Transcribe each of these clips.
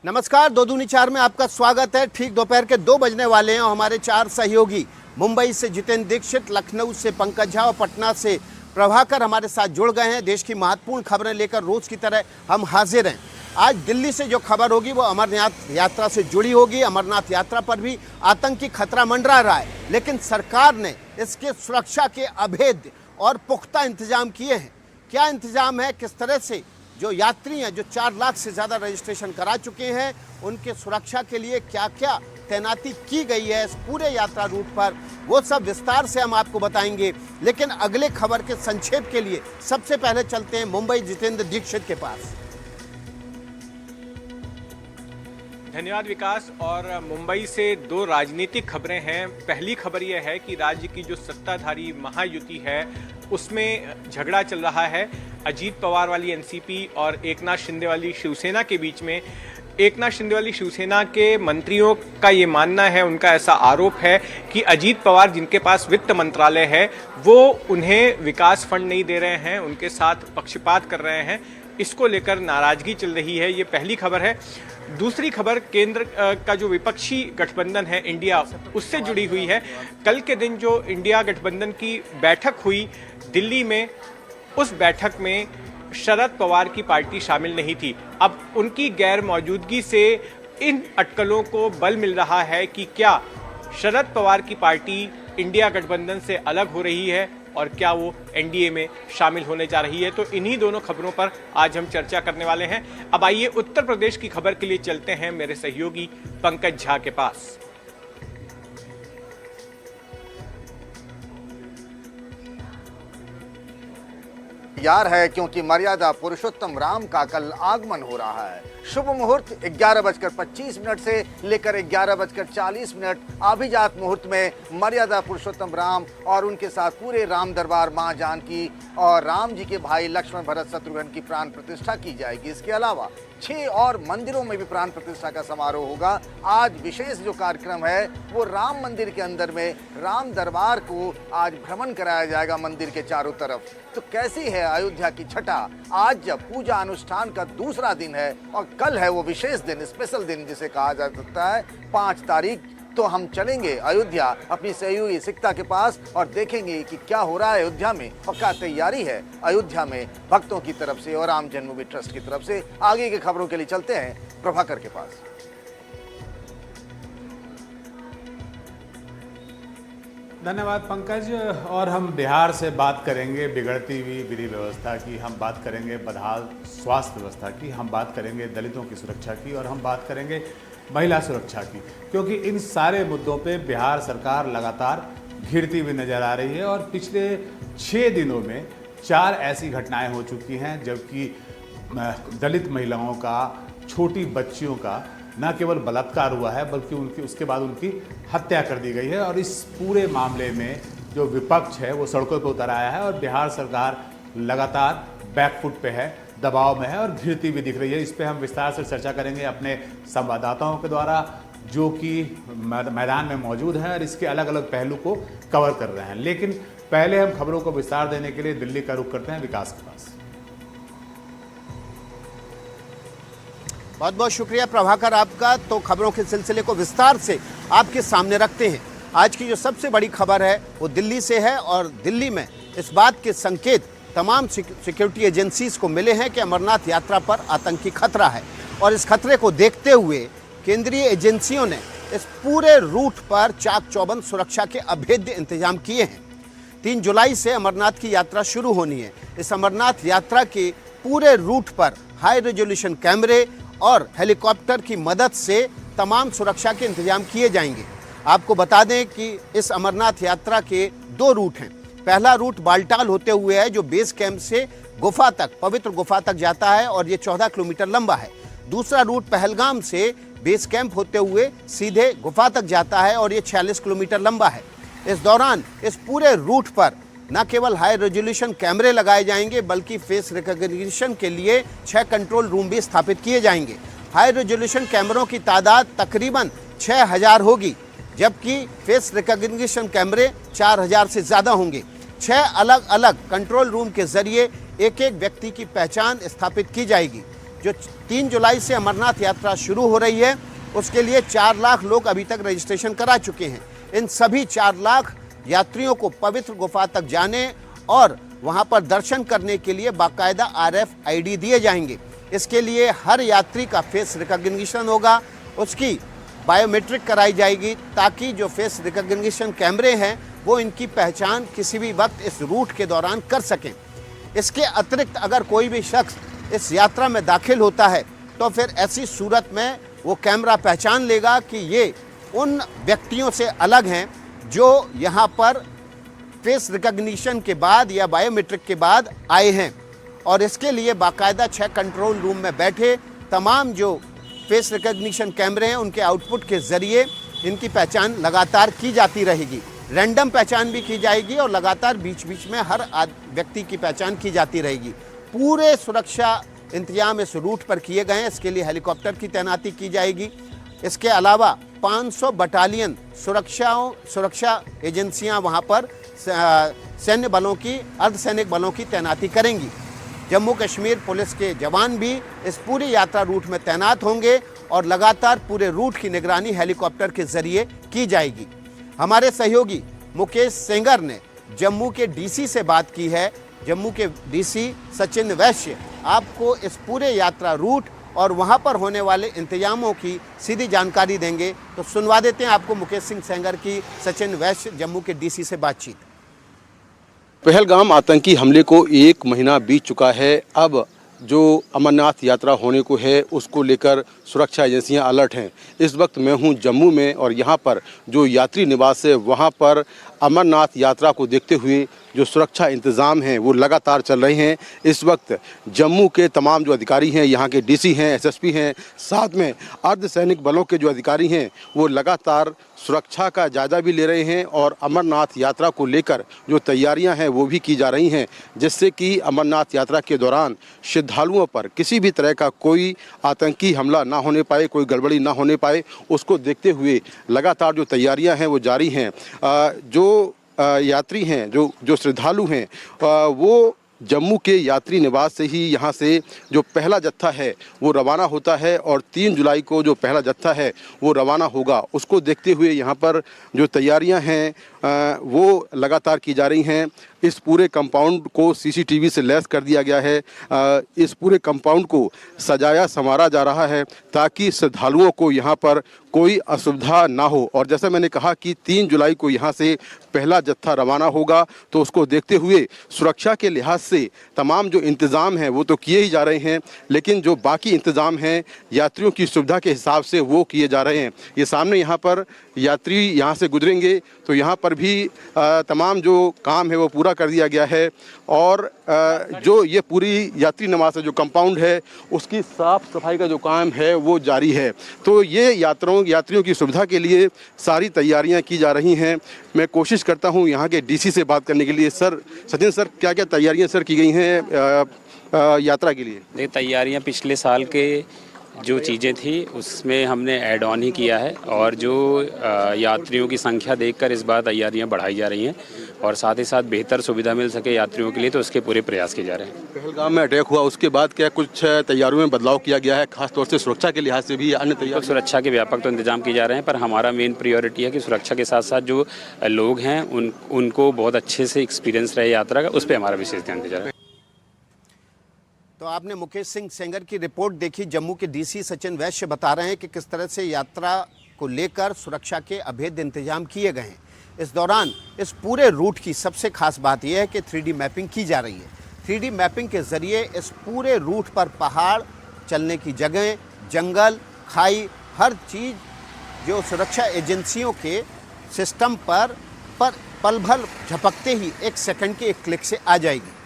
नमस्कार, दो दूनी चार में आपका स्वागत है। ठीक दोपहर के 2 बजने वाले हैं और हमारे 4 सहयोगी मुंबई से जितेंद्र दीक्षित, लखनऊ से पंकज झा और पटना से प्रभाकर हमारे साथ जुड़ गए हैं। देश की महत्वपूर्ण खबरें लेकर रोज की तरह हम हाजिर हैं। आज दिल्ली से जो खबर होगी वो अमरनाथ यात्रा से जुड़ी होगी। अमरनाथ यात्रा पर भी आतंकी खतरा मंडरा रहा है, लेकिन सरकार ने इसके सुरक्षा के अभेद्य और पुख्ता इंतजाम किए हैं। क्या इंतजाम है, किस तरह से जो यात्री हैं, जो 4 लाख से ज़्यादा रजिस्ट्रेशन करा चुके हैं, उनके सुरक्षा के लिए क्या क्या तैनाती की गई है इस पूरे यात्रा रूट पर, वो सब विस्तार से हम आपको बताएंगे। लेकिन अगले खबर के संक्षेप के लिए सबसे पहले चलते हैं मुंबई जितेंद्र दीक्षित के पास। धन्यवाद विकास। और मुंबई से 2 राजनीतिक खबरें हैं। पहली खबर यह है कि राज्य की जो सत्ताधारी महायुति है उसमें झगड़ा चल रहा है। अजीत पवार वाली एनसीपी और एकनाथ शिंदे वाली शिवसेना के बीच में। एकनाथ शिंदे वाली शिवसेना के मंत्रियों का ये मानना है, उनका ऐसा आरोप है कि अजीत पवार जिनके पास वित्त मंत्रालय है वो उन्हें विकास फंड नहीं दे रहे हैं, उनके साथ पक्षपात कर रहे हैं। इसको लेकर नाराजगी चल रही है। ये पहली खबर है। दूसरी खबर केंद्र का जो विपक्षी गठबंधन है इंडिया, उससे जुड़ी हुई है। कल के दिन जो इंडिया गठबंधन की बैठक हुई दिल्ली में, उस बैठक में शरद पवार की पार्टी शामिल नहीं थी। अब उनकी गैर मौजूदगी से इन अटकलों को बल मिल रहा है कि क्या शरद पवार की पार्टी इंडिया गठबंधन से अलग हो रही है और क्या वो एनडीए में शामिल होने जा रही है। तो इन्हीं दोनों खबरों पर आज हम चर्चा करने वाले हैं। अब आइए उत्तर प्रदेश की खबर के लिए चलते हैं मेरे सहयोगी पंकज झा के पास। तैयार है क्योंकि मर्यादा पुरुषोत्तम राम का कल आगमन हो रहा है। शुभ मुहूर्त 11:25 से लेकर 11:40। अभिजात मुहूर्त में मर्यादा पुरुषोत्तम राम और उनके साथ पूरे राम दरबार, मां जानकी और राम जी के भाई लक्ष्मण भरत शत्रुघ्न की प्राण प्रतिष्ठा की जाएगी। इसके अलावा 6 और मंदिरों में भी प्राण प्रतिष्ठा का समारोह होगा। आज विशेष जो कार्यक्रम है वो राम मंदिर के अंदर में राम दरबार को आज भ्रमण कराया जाएगा मंदिर के चारों तरफ। तो कैसी है अयोध्या की छटा, आज जब पूजा अनुष्ठान का दूसरा दिन है और कल है वो विशेष दिन, स्पेशल दिन जिसे कहा जा सकता है 5 तारीख। तो हम चलेंगे अयोध्या अपनी सहयोगी सिकता के पास और देखेंगे कि क्या हो रहा है अयोध्या में और क्या तैयारी है अयोध्या में भक्तों की तरफ से और राम जन्मभूमि ट्रस्ट की तरफ से। आगे की खबरों के लिए चलते हैं प्रभाकर के पास। धन्यवाद पंकज। और हम बिहार से बात करेंगे बिगड़ती हुई विधि व्यवस्था की, हम बात करेंगे बदहाल स्वास्थ्य व्यवस्था की, हम बात करेंगे दलितों की सुरक्षा की और हम बात करेंगे महिला सुरक्षा की, क्योंकि इन सारे मुद्दों पे बिहार सरकार लगातार घिरती हुई नजर आ रही है। और पिछले 6 दिनों में 4 ऐसी घटनाएं हो चुकी हैं जबकि दलित महिलाओं का, छोटी बच्चियों का न केवल बलात्कार हुआ है बल्कि उसके बाद उनकी हत्या कर दी गई है। और इस पूरे मामले में जो विपक्ष है वो सड़कों पर उतर आया है और बिहार सरकार लगातार बैकफुट पे है, दबाव में है और घिरती हुई दिख रही है। इस पे हम विस्तार से चर्चा करेंगे अपने संवाददाताओं के द्वारा जो कि मैदान में मौजूद हैं और इसके अलग अलग पहलू को कवर कर रहे हैं। लेकिन पहले हम खबरों को विस्तार देने के लिए दिल्ली का रुख करते हैं विकास के पास। बहुत बहुत शुक्रिया प्रभाकर आपका। तो खबरों के सिलसिले को विस्तार से आपके सामने रखते हैं। आज की जो सबसे बड़ी खबर है वो दिल्ली से है और दिल्ली में इस बात के संकेत तमाम सिक्योरिटी एजेंसीज को मिले हैं कि अमरनाथ यात्रा पर आतंकी खतरा है। और इस खतरे को देखते हुए केंद्रीय एजेंसियों ने इस पूरे रूट पर चाक चौबंद सुरक्षा के अभेद्य इंतजाम किए हैं। 3 जुलाई से अमरनाथ की यात्रा शुरू होनी है। इस अमरनाथ यात्रा के पूरे रूट पर हाई रेजोल्यूशन कैमरे और हेलीकॉप्टर की मदद से तमाम सुरक्षा के इंतजाम किए जाएंगे। आपको बता दें कि इस अमरनाथ यात्रा के 2 रूट हैं। पहला रूट बालटाल होते हुए है जो बेस कैंप से गुफा तक, पवित्र गुफा तक जाता है और ये 14 किलोमीटर लंबा है। दूसरा रूट पहलगाम से बेस कैंप होते हुए सीधे गुफा तक जाता है और ये 46 किलोमीटर लंबा है। इस दौरान इस पूरे रूट पर न केवल हाई रेजोल्यूशन कैमरे लगाए जाएंगे बल्कि फेस रिकॉग्निशन के लिए 6 कंट्रोल रूम भी स्थापित किए जाएंगे। हाई रेजोल्यूशन कैमरों की तादाद तकरीबन 6000 होगी, जबकि फेस रिकॉग्निशन कैमरे 4000 से ज़्यादा होंगे। 6 अलग अलग कंट्रोल रूम के जरिए एक एक व्यक्ति की पहचान स्थापित की जाएगी। जो 3 जुलाई से अमरनाथ यात्रा शुरू हो रही है उसके लिए 4 लाख लोग अभी तक रजिस्ट्रेशन करा चुके हैं। इन सभी 4 लाख यात्रियों को पवित्र गुफा तक जाने और वहां पर दर्शन करने के लिए बाकायदा RFID दिए जाएंगे। इसके लिए हर यात्री का फेस रिकॉग्निशन होगा, उसकी बायोमेट्रिक कराई जाएगी ताकि जो फेस रिकॉग्निशन कैमरे हैं वो इनकी पहचान किसी भी वक्त इस रूट के दौरान कर सकें। इसके अतिरिक्त अगर कोई भी शख्स इस यात्रा में दाखिल होता है तो फिर ऐसी सूरत में वो कैमरा पहचान लेगा कि ये उन व्यक्तियों से अलग हैं जो यहाँ पर फेस रिकॉग्निशन के बाद या बायोमेट्रिक के बाद आए हैं। और इसके लिए बाकायदा 6 कंट्रोल रूम में बैठे तमाम जो फेस रिकॉग्निशन कैमरे हैं उनके आउटपुट के ज़रिए इनकी पहचान लगातार की जाती रहेगी। रैंडम पहचान भी की जाएगी और लगातार बीच बीच में हर व्यक्ति की पहचान की जाती रहेगी। पूरे सुरक्षा इंतजाम इस रूट पर किए गए हैं। इसके लिए हेलीकॉप्टर की तैनाती की जाएगी। इसके अलावा 500 बटालियन सुरक्षा एजेंसियां वहां पर सैन्य बलों की, अर्धसैनिक बलों की तैनाती करेंगी। जम्मू कश्मीर पुलिस के जवान भी इस पूरी यात्रा रूट में तैनात होंगे और लगातार पूरे रूट की निगरानी हेलीकॉप्टर के जरिए की जाएगी। हमारे सहयोगी मुकेश सेंगर ने जम्मू के डीसी से बात की है। जम्मू के डीसी सचिन वैश्य आपको इस पूरे यात्रा रूट और वहां पर होने वाले इंतजामों की सीधी जानकारी देंगे। तो सुनवा देते हैं आपको मुकेश सिंह सेंगर की सचिन वैश्य जम्मू के डीसी से बातचीत। पहलगाम आतंकी हमले को 1 महीना बीत चुका है। अब जो अमरनाथ यात्रा होने को है उसको लेकर सुरक्षा एजेंसियां अलर्ट हैं। इस वक्त मैं हूं जम्मू में और यहां पर जो यात्री निवास है वहां पर अमरनाथ यात्रा को देखते हुए जो सुरक्षा इंतज़ाम हैं वो लगातार चल रहे हैं। इस वक्त जम्मू के तमाम जो अधिकारी हैं, यहाँ के डीसी हैं, एसएसपी हैं, साथ में अर्धसैनिक बलों के जो अधिकारी हैं वो लगातार सुरक्षा का जायजा भी ले रहे हैं और अमरनाथ यात्रा को लेकर जो तैयारियां हैं वो भी की जा रही हैं, जिससे कि अमरनाथ यात्रा के दौरान श्रद्धालुओं पर किसी भी तरह का कोई आतंकी हमला ना होने पाए, कोई गड़बड़ी ना होने पाए, उसको देखते हुए लगातार जो तैयारियां हैं वो जारी हैं। जो यात्री हैं, जो श्रद्धालु हैं, वो जम्मू के यात्री निवास से ही यहाँ से जो पहला जत्था है वो रवाना होता है और 3 जुलाई को जो पहला जत्था है वो रवाना होगा। उसको देखते हुए यहाँ पर जो तैयारियाँ हैं वो लगातार की जा रही हैं। इस पूरे कंपाउंड को सीसीटीवी से लैस कर दिया गया है। इस पूरे कंपाउंड को सजाया संवारा जा रहा है ताकि श्रद्धालुओं को यहाँ पर कोई असुविधा ना हो। और जैसा मैंने कहा कि 3 जुलाई को यहाँ से पहला जत्था रवाना होगा, तो उसको देखते हुए सुरक्षा के लिहाज से तमाम जो इंतज़ाम हैं वो तो किए ही जा रहे हैं, लेकिन जो बाकी इंतज़ाम हैं यात्रियों की सुविधा के हिसाब से वो किए जा रहे हैं। ये सामने यहाँ पर यात्री यहाँ से गुजरेंगे तो यहाँ पर भी तमाम जो काम है वो पूरा कर दिया गया है और जो ये पूरी यात्री निवास है, जो कंपाउंड है, उसकी साफ सफाई का जो काम है वो जारी है। तो ये यात्रियों की सुविधा के लिए सारी तैयारियां की जा रही हैं। मैं कोशिश करता हूं यहाँ के डीसी से बात करने के लिए। सर, सचिन सर, क्या क्या तैयारियां सर की गई हैं यात्रा के लिए? ये तैयारियां पिछले साल के जो चीज़ें थी उसमें हमने ऐड ऑन ही किया है और जो यात्रियों की संख्या देखकर इस बार तैयारियां बढ़ाई जा रही हैं और साथ ही साथ बेहतर सुविधा मिल सके यात्रियों के लिए, तो उसके पूरे प्रयास किए जा रहे हैं। पहलगाम में अटैक हुआ उसके बाद क्या कुछ तैयारियों में बदलाव किया गया है, खासतौर से सुरक्षा के लिहाज से भी? अन्य तैयारी सुरक्षा के व्यापक तो इंतजाम किए जा रहे हैं, पर हमारा मेन प्रायोरिटी है कि सुरक्षा के साथ साथ जो लोग हैं उनको बहुत अच्छे से एक्सपीरियंस रहे यात्रा का, उस पर हमारा विशेष ध्यान दिया जा रहा है। तो आपने मुकेश सिंह सेंगर की रिपोर्ट देखी। जम्मू के डीसी सचिन वैश्य बता रहे हैं कि किस तरह से यात्रा को लेकर सुरक्षा के अभेद्य इंतजाम किए गए हैं। इस दौरान इस पूरे रूट की सबसे खास बात यह है कि 3D मैपिंग की जा रही है। 3D मैपिंग के ज़रिए इस पूरे रूट पर पहाड़, चलने की जगह, जंगल, खाई, हर चीज़ जो सुरक्षा एजेंसियों के सिस्टम पर पल भर झपकते ही 1 सेकंड के 1 क्लिक से आ जाएगी।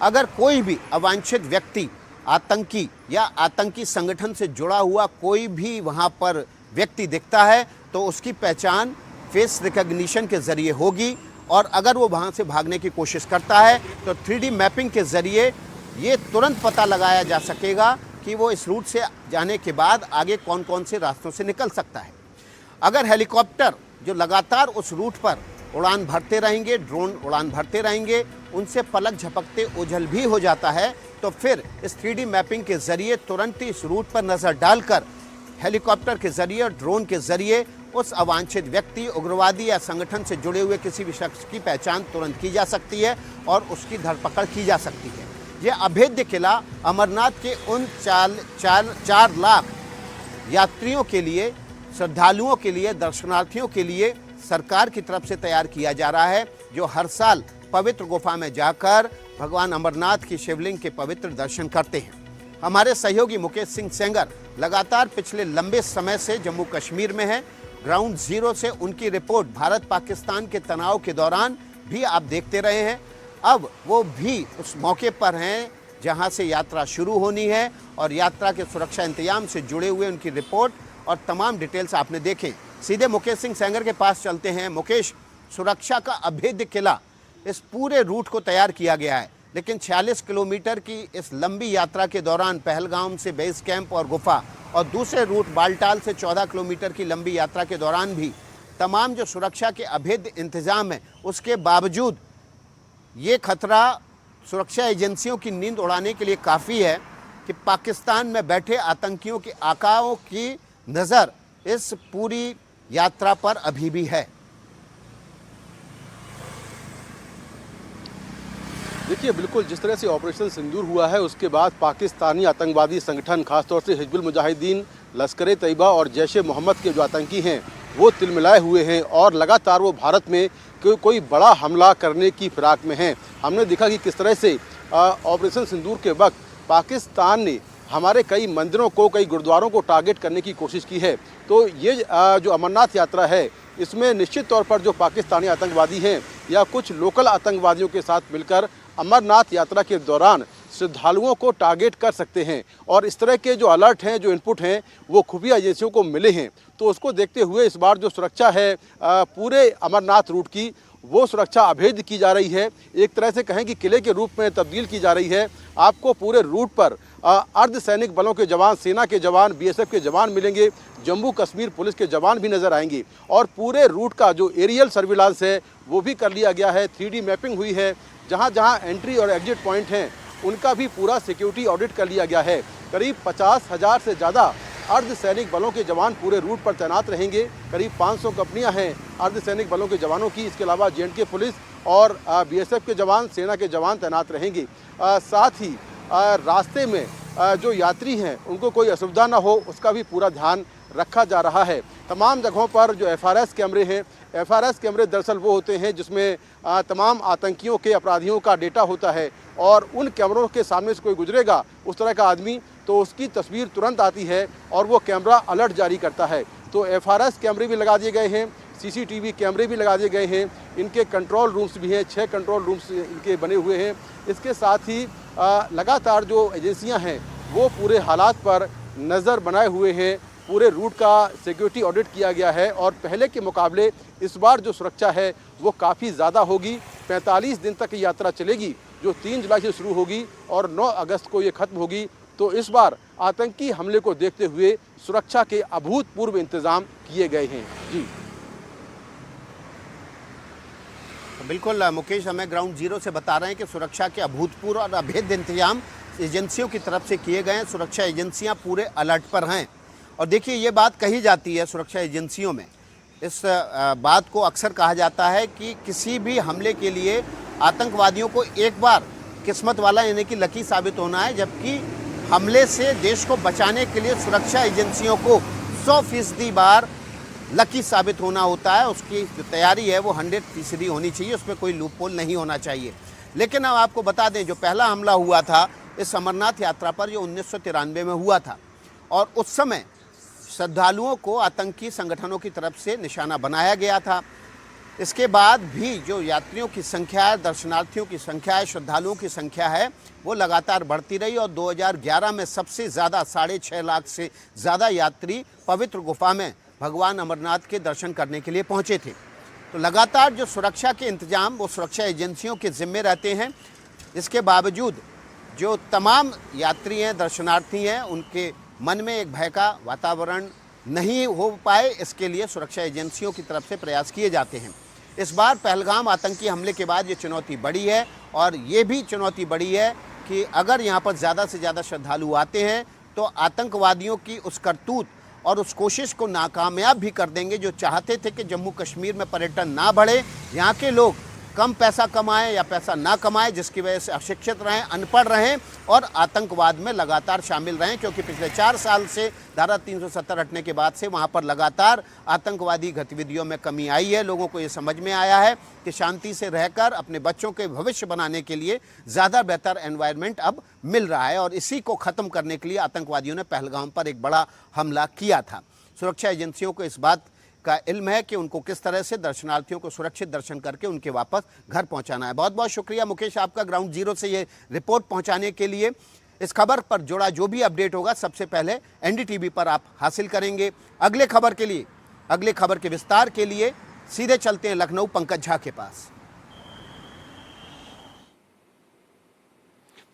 अगर कोई भी अवांछित व्यक्ति, आतंकी या आतंकी संगठन से जुड़ा हुआ कोई भी वहाँ पर व्यक्ति दिखता है तो उसकी पहचान फेस रिकॉग्निशन के ज़रिए होगी और अगर वो वहाँ से भागने की कोशिश करता है तो 3D मैपिंग के ज़रिए ये तुरंत पता लगाया जा सकेगा कि वो इस रूट से जाने के बाद आगे कौन कौन से रास्तों से निकल सकता है। अगर हेलीकॉप्टर जो लगातार उस रूट पर उड़ान भरते रहेंगे, ड्रोन उड़ान भरते रहेंगे, उनसे पलक झपकते ओझल भी हो जाता है तो फिर इस 3D मैपिंग के जरिए तुरंत ही इस रूट पर नजर डालकर हेलीकॉप्टर के जरिए और ड्रोन के जरिए उस अवांछित व्यक्ति, उग्रवादी या संगठन से जुड़े हुए किसी भी शख्स की पहचान तुरंत की जा सकती है और उसकी धरपकड़ की जा सकती है। यह अभेद्य किला अमरनाथ के उन 4 लाख यात्रियों के लिए, श्रद्धालुओं के लिए, दर्शनार्थियों के लिए सरकार की तरफ से तैयार किया जा रहा है, जो हर साल पवित्र गुफा में जाकर भगवान अमरनाथ की शिवलिंग के पवित्र दर्शन करते हैं। हमारे सहयोगी मुकेश सिंह सेंगर लगातार पिछले लंबे समय से जम्मू कश्मीर में हैं। ग्राउंड जीरो से उनकी रिपोर्ट भारत पाकिस्तान के तनाव के दौरान भी आप देखते रहे हैं। अब वो भी उस मौके पर हैं जहां से यात्रा शुरू होनी है और यात्रा के सुरक्षा इंतजाम से जुड़े हुए उनकी रिपोर्ट और तमाम डिटेल्स आपने देखे। सीधे मुकेश सिंह सेंगर के पास चलते हैं। मुकेश, सुरक्षा का अभेद्य किला इस पूरे रूट को तैयार किया गया है, लेकिन 46 किलोमीटर की इस लंबी यात्रा के दौरान पहलगाम से बेस कैंप और गुफा और दूसरे रूट बालटाल से 14 किलोमीटर की लंबी यात्रा के दौरान भी तमाम जो सुरक्षा के अभेद्य इंतजाम है, उसके बावजूद ये खतरा सुरक्षा एजेंसियों की नींद उड़ाने के लिए काफ़ी है कि पाकिस्तान में बैठे आतंकियों के आकाओं की नज़र इस पूरी यात्रा पर अभी भी है। देखिए, बिल्कुल जिस तरह से ऑपरेशन सिंदूर हुआ है उसके बाद पाकिस्तानी आतंकवादी संगठन, खासतौर से हिजबुल मुजाहिदीन, लश्कर तैयबा और जैश ए मोहम्मद के जो आतंकी हैं वो तिलमिलाए हुए हैं और लगातार वो भारत में कोई बड़ा हमला करने की फिराक में हैं। हमने देखा कि किस तरह से ऑपरेशन सिंदूर के वक्त पाकिस्तान ने हमारे कई मंदिरों को, कई गुरुद्वारों को टारगेट करने की कोशिश की है। तो ये जो अमरनाथ यात्रा है, इसमें निश्चित तौर पर जो पाकिस्तानी आतंकवादी हैं या कुछ लोकल आतंकवादियों के साथ मिलकर अमरनाथ यात्रा के दौरान श्रद्धालुओं को टारगेट कर सकते हैं और इस तरह के जो अलर्ट हैं, जो इनपुट हैं, वो खुफिया एजेंसियों को मिले हैं। तो उसको देखते हुए इस बार जो सुरक्षा है पूरे अमरनाथ रूट की, वो सुरक्षा अभेद्य की जा रही है। एक तरह से कहें कि किले के रूप में तब्दील की जा रही है। आपको पूरे रूट पर अर्धसैनिक बलों के जवान, सेना के जवान, बीएसएफ के जवान मिलेंगे, जम्मू कश्मीर पुलिस के जवान भी नजर आएंगे और पूरे रूट का जो एरियल सर्विलांस है वो भी कर लिया गया है। 3D मैपिंग हुई है। जहां जहां एंट्री और एग्जिट पॉइंट हैं उनका भी पूरा सिक्योरिटी ऑडिट कर लिया गया है। करीब 50,000 से ज़्यादा अर्धसैनिक बलों के जवान पूरे रूट पर तैनात रहेंगे। करीब 500 कंपनियां हैं अर्धसैनिक बलों के जवानों की। इसके अलावा J&K पुलिस और बीएसएफ के जवान, सेना के जवान तैनात रहेंगे। साथ ही रास्ते में जो यात्री हैं उनको कोई असुविधा ना हो, उसका भी पूरा ध्यान रखा जा रहा है। तमाम जगहों पर जो FRS कैमरे हैं, FRS कैमरे दरअसल वो होते हैं जिसमें तमाम आतंकियों के, अपराधियों का डेटा होता है और उन कैमरों के सामने से कोई गुजरेगा उस तरह का आदमी, तो उसकी तस्वीर तुरंत आती है और वो कैमरा अलर्ट जारी करता है। तो FRS कैमरे भी लगा दिए गए हैं, CCTV कैमरे भी लगा दिए गए हैं। इनके कंट्रोल रूम्स भी हैं, 6 कंट्रोल रूम्स इनके बने हुए हैं। इसके साथ ही लगातार जो एजेंसियां हैं वो पूरे हालात पर नज़र बनाए हुए हैं। पूरे रूट का सिक्योरिटी ऑडिट किया गया है और पहले के मुकाबले इस बार जो सुरक्षा है वो काफ़ी ज़्यादा होगी। 45 दिन तक यात्रा चलेगी जो 3 जुलाई से शुरू होगी और 9 अगस्त को ये ख़त्म होगी। तो इस बार आतंकी हमले को देखते हुए सुरक्षा के अभूतपूर्व इंतजाम किए गए हैं। जी बिल्कुल मुकेश, हमें ग्राउंड जीरो से बता रहे हैं कि सुरक्षा के अभूतपूर्व और अभेद्य इंतजाम एजेंसियों की तरफ से किए गए हैं। सुरक्षा एजेंसियां पूरे अलर्ट पर हैं और देखिए, ये बात कही जाती है सुरक्षा एजेंसियों में, इस बात को अक्सर कहा जाता है कि किसी भी हमले के लिए आतंकवादियों को एक बार किस्मत वाला यानी कि लकी साबित होना है, जबकि हमले से देश को बचाने के लिए सुरक्षा एजेंसियों को 100% बार लकी साबित होना होता है। उसकी जो तैयारी है वो 100% होनी चाहिए, उसमें कोई लूपहोल नहीं होना चाहिए। लेकिन अब आपको बता दें, जो पहला हमला हुआ था इस अमरनाथ यात्रा पर, जो 1993 में हुआ था और उस समय श्रद्धालुओं को आतंकी संगठनों की तरफ से निशाना बनाया गया था। इसके बाद भी जो यात्रियों की संख्या है, दर्शनार्थियों की संख्या है, श्रद्धालुओं की संख्या है, वो लगातार बढ़ती रही और 2011 में सबसे ज़्यादा 6.5 लाख से ज़्यादा यात्री पवित्र गुफा में भगवान अमरनाथ के दर्शन करने के लिए पहुँचे थे। तो लगातार जो सुरक्षा के इंतजाम वो सुरक्षा एजेंसियों के ज़िम्मे रहते हैं। इसके बावजूद जो तमाम यात्री हैं, दर्शनार्थी हैं, उनके मन में एक भय का वातावरण नहीं हो पाए, इसके लिए सुरक्षा एजेंसियों की तरफ से प्रयास किए जाते हैं। इस बार पहलगाम आतंकी हमले के बाद ये चुनौती बढ़ी है और ये भी चुनौती बढ़ी है कि अगर यहाँ पर ज़्यादा से ज़्यादा श्रद्धालु आते हैं तो आतंकवादियों की उस करतूत और उस कोशिश को नाकामयाब भी कर देंगे जो चाहते थे कि जम्मू कश्मीर में पर्यटन ना बढ़े, यहाँ के लोग कम पैसा कमाएं या पैसा ना कमाएं, जिसकी वजह से अशिक्षित रहें, अनपढ़ रहें और आतंकवाद में लगातार शामिल रहें। क्योंकि पिछले 4 साल से धारा 370 हटने के बाद से वहाँ पर लगातार आतंकवादी गतिविधियों में कमी आई है। लोगों को ये समझ में आया है कि शांति से रहकर अपने बच्चों के भविष्य बनाने के लिए ज़्यादा बेहतर एनवायरनमेंट अब मिल रहा है और इसी को ख़त्म करने के लिए आतंकवादियों ने पहलगाम पर एक बड़ा हमला किया था। सुरक्षा एजेंसियों को इस बात का इल्म है कि उनको किस तरह से दर्शनार्थियों को सुरक्षित दर्शन करके उनके वापस घर पहुंचाना है। बहुत बहुत शुक्रिया मुकेश आपका ग्राउंड जीरो से ये रिपोर्ट पहुंचाने के लिए। इस खबर पर जुड़ा जो भी अपडेट होगा सबसे पहले एनडीटीवी पर आप हासिल करेंगे। अगले खबर के विस्तार के लिए सीधे चलते हैं लखनऊ पंकज झा के पास।